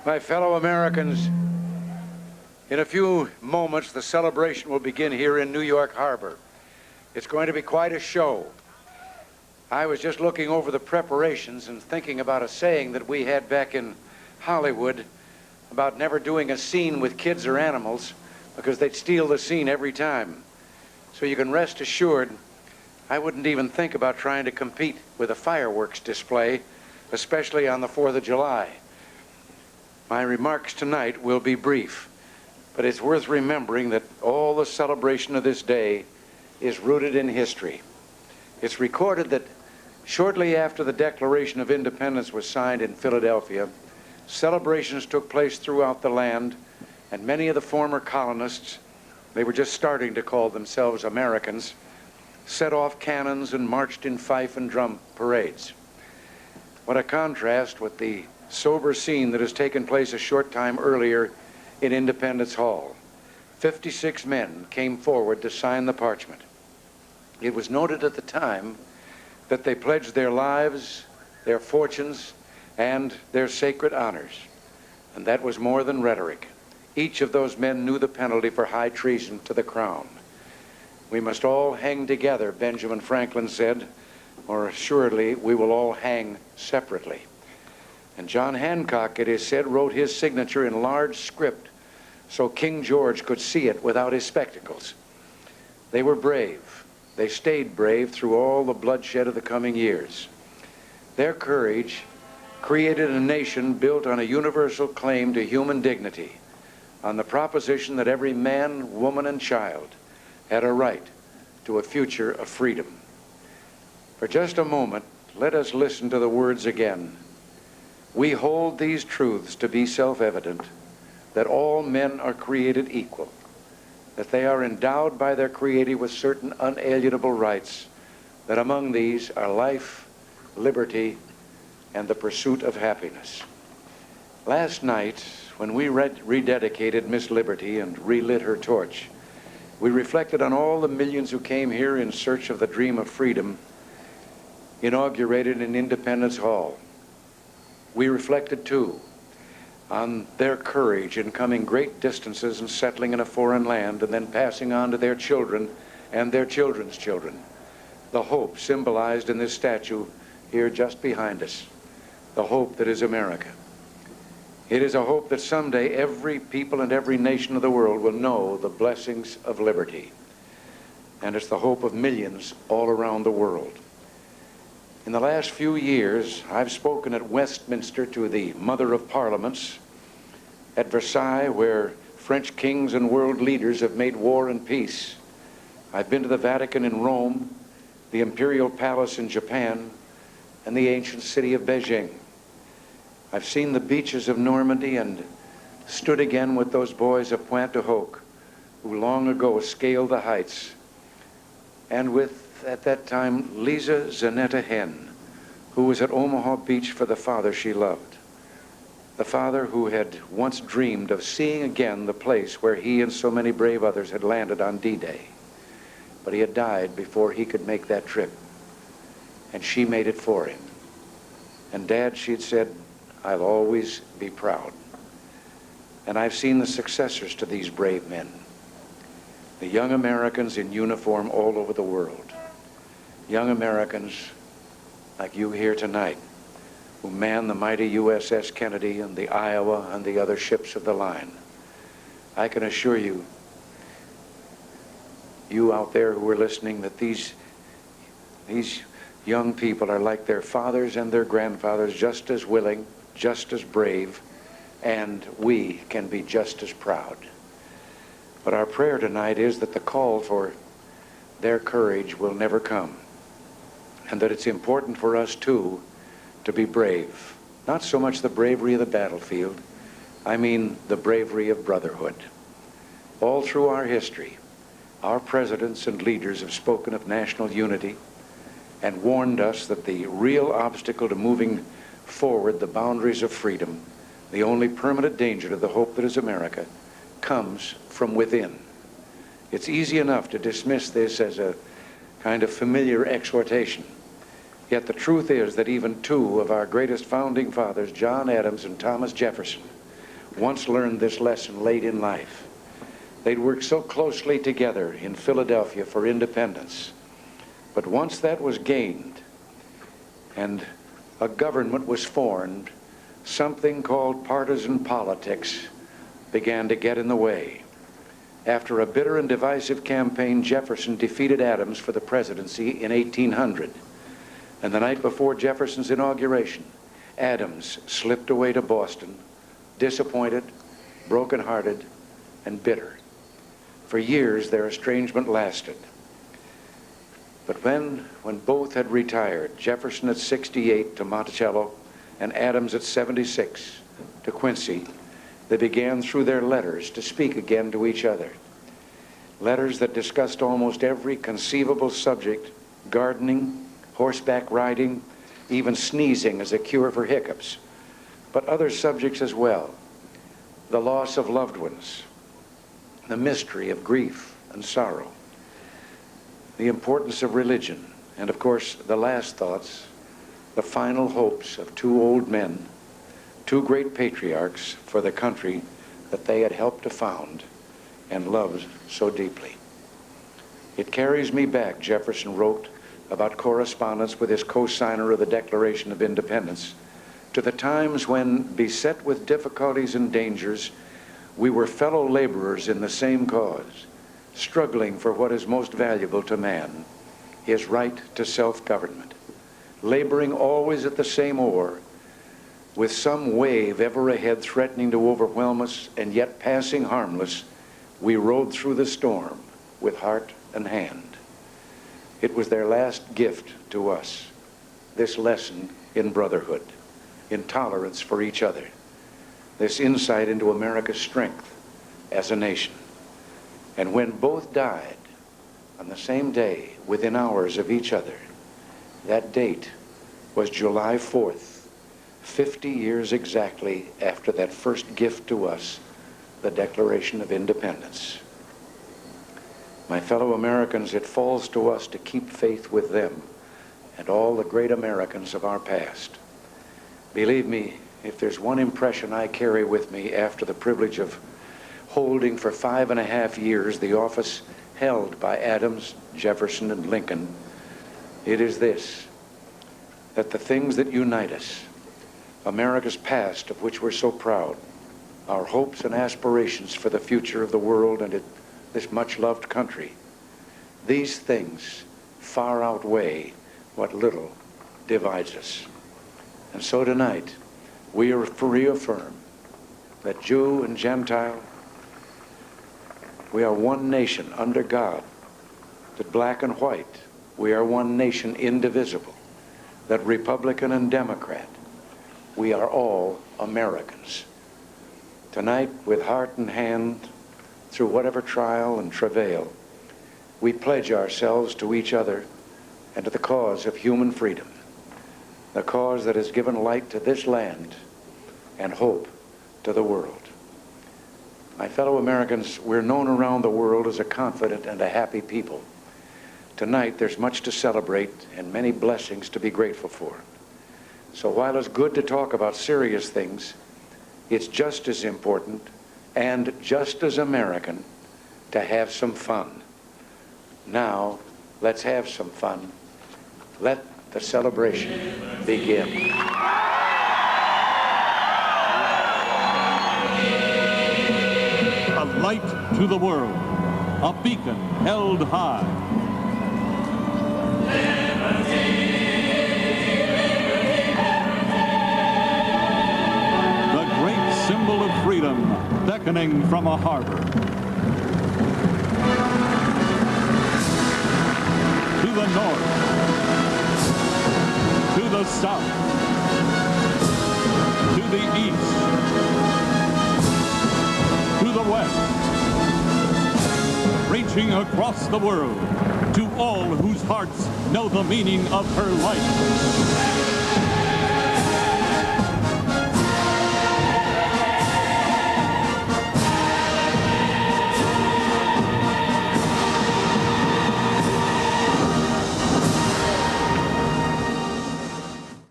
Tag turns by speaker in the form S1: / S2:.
S1: My fellow Americans, in a few moments, the celebration will begin here in New York Harbor. It's going to be quite a show. I was just looking over the preparations and thinking about a saying that we had back in Hollywood about never doing a scene with kids or animals because they'd steal the scene every time. So you can rest assured, I wouldn't even think about trying to compete with a fireworks display, especially on the 4th of July. My remarks tonight will be brief, but it's worth remembering that all the celebration of this day is rooted in history. It's recorded that shortly after the Declaration of Independence was signed in Philadelphia, celebrations took place throughout the land, and many of the former colonists, they were just starting to call themselves Americans, set off cannons and marched in fife and drum parades. What a contrast with the sober scene that has taken place a short time earlier in Independence Hall. 56 men came forward to sign the parchment. It was noted at the time that they pledged their lives, their fortunes, and their sacred honors. And that was more than rhetoric. Each of those men knew the penalty for high treason to the crown. We must all hang together, Benjamin Franklin said, or assuredly we will all hang separately. And John Hancock, it is said, wrote his signature in large script so King George could see it without his spectacles. They were brave. They stayed brave through all the bloodshed of the coming years. Their courage created a nation built on a universal claim to human dignity, on the proposition that every man, woman, and child had a right to a future of freedom. For just a moment, let us listen to the words again. We hold these truths to be self-evident, that all men are created equal, that they are endowed by their Creator with certain unalienable rights, that among these are life, liberty, and the pursuit of happiness. Last night, when we rededicated Miss Liberty and relit her torch, we reflected on all the millions who came here in search of the dream of freedom inaugurated in Independence Hall. We reflected, too, on their courage in coming great distances and settling in a foreign land and then passing on to their children and their children's children the hope symbolized in this statue here just behind us, the hope that is America. It is a hope that someday every people and every nation of the world will know the blessings of liberty. And it's the hope of millions all around the world. In the last few years, I've spoken at Westminster to the Mother of Parliaments, at Versailles, where French kings and world leaders have made war and peace. I've been to the Vatican in Rome, the Imperial Palace in Japan, and the ancient city of Beijing. I've seen the beaches of Normandy and stood again with those boys of Pointe du Hoc who long ago scaled the heights, and with, at that time, Lisa Zanetta Hen, who was at Omaha Beach for the father she loved, the father who had once dreamed of seeing again the place where he and so many brave others had landed on D-Day. But he had died before he could make that trip, and she made it for him. And Dad, she'd said, I'll always be proud. And I've seen the successors to these brave men, the young Americans in uniform all over the world, young Americans like you here tonight, who man the mighty USS Kennedy and the Iowa and the other ships of the line. I can assure you, you out there who are listening, that these young people are like their fathers and their grandfathers, just as willing, just as brave, and we can be just as proud. But our prayer tonight is that the call for their courage will never come, and that it's important for us, too, to be brave. Not so much the bravery of the battlefield, I mean the bravery of brotherhood. All through our history, our presidents and leaders have spoken of national unity and warned us that the real obstacle to moving forward the boundaries of freedom, the only permanent danger to the hope that is America, comes from within. It's easy enough to dismiss this as a kind of familiar exhortation. Yet the truth is that even two of our greatest founding fathers, John Adams and Thomas Jefferson, once learned this lesson late in life. They'd worked so closely together in Philadelphia for independence. But once that was gained and a government was formed, something called partisan politics began to get in the way. After a bitter and divisive campaign, Jefferson defeated Adams for the presidency in 1800. And the night before Jefferson's inauguration, Adams slipped away to Boston, disappointed, broken-hearted, and bitter. For years, their estrangement lasted. But when both had retired, Jefferson at 68 to Monticello and Adams at 76 to Quincy, they began through their letters to speak again to each other. Letters that discussed almost every conceivable subject: gardening, horseback riding, even sneezing as a cure for hiccups, but other subjects as well: the loss of loved ones, the mystery of grief and sorrow, the importance of religion, and of course the last thoughts, the final hopes of two old men, two great patriarchs for the country that they had helped to found and loved so deeply. It carries me back, Jefferson wrote about correspondence with his co-signer of the Declaration of Independence, to the times when, beset with difficulties and dangers, we were fellow laborers in the same cause, struggling for what is most valuable to man, his right to self-government, laboring always at the same oar, with some wave ever ahead threatening to overwhelm us, and yet passing harmless, we rode through the storm with heart and hand. It was their last gift to us, this lesson in brotherhood, in tolerance for each other, this insight into America's strength as a nation. And when both died on the same day, within hours of each other, that date was July 4th, 50 years exactly after that first gift to us, the Declaration of Independence. My fellow Americans, it falls to us to keep faith with them and all the great Americans of our past. Believe me, if there's one impression I carry with me after the privilege of holding for 5.5 years the office held by Adams, Jefferson, and Lincoln, it is this: that the things that unite us, America's past of which we're so proud, our hopes and aspirations for the future of the world and this much-loved country, these things far outweigh what little divides us. And so tonight, we reaffirm that Jew and Gentile, we are one nation under God, that black and white, we are one nation indivisible, that Republican and Democrat, we are all Americans. Tonight, with heart and hand, through whatever trial and travail, we pledge ourselves to each other and to the cause of human freedom, the cause that has given light to this land and hope to the world. My fellow Americans, we're known around the world as a confident and a happy people. Tonight, there's much to celebrate and many blessings to be grateful for. So while it's good to talk about serious things, it's just as important and just as American to have some fun. Now, let's have some fun. Let the celebration begin.
S2: A light to the world, a beacon held high. Symbol of freedom beckoning from a harbor. To the north, to the south, to the east, to the west, reaching across the world to all whose hearts know the meaning of her life.